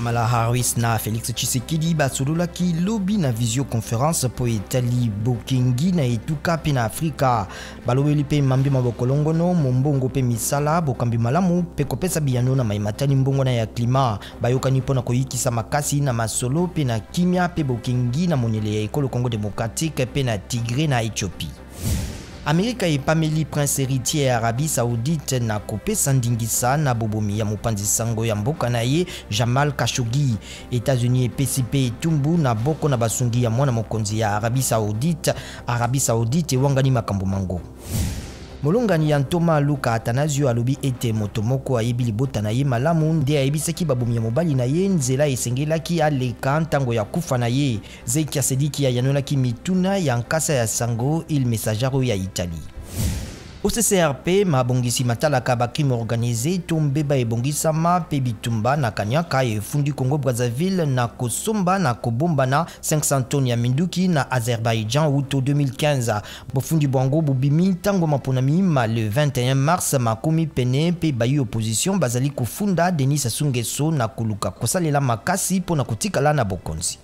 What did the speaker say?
Kamala Harris na Felix Tshisekedi basololaki lobi na visioconférence po etali bokengi na etuka pe na Afrika. Balobeli pe mambi mabokolongono mombongo pe misala bokambi malamu pe kopesa biyano na maimatani mbongo na ya klima. Bayokani pona koyikisa makasi na masolo pe na kimia pe bokengi na monele ya ekolo Congo Démocratique pe na Tigre na Ethiopie. Amerika epameli prince héritier ya Arabie Saoudite na kopesa ndingisa na bobomi ya mopanzi sango ya mboka na ye Jamal Khashoggi. États-Unis epesi pe etumbu na boko na basungi ya mwana mokonzi ya Arabie Saoudite ewangani makambo mango. Molongani ya Ntoma Luka Atanasio alobi ete motomoko ayebi libota na ye malamu nde ayebisaki babomi ya mobali na ye nzela esengelaki aleka ntango ya kufa na ye. Zekia Sediki ayanolaki mituna ya nkasa ya sango Il Messaggero ya Italie. OCCRP mabongisi matalaka bakrime organisé tombeba ebongisama pe bitumba na kanyaka efundi Congo Brazzaville na kosomba na kobombana 500 tonnes ya minduki na Azerbaïdjan uto 2015. Bofundi bwango bubimi tango maponami ma le 21 mars makomi pene pe bayi opposition bazali kufunda Denis Sassou Nguesso na koluka kosalela makasi pona kotikala na bokonzi.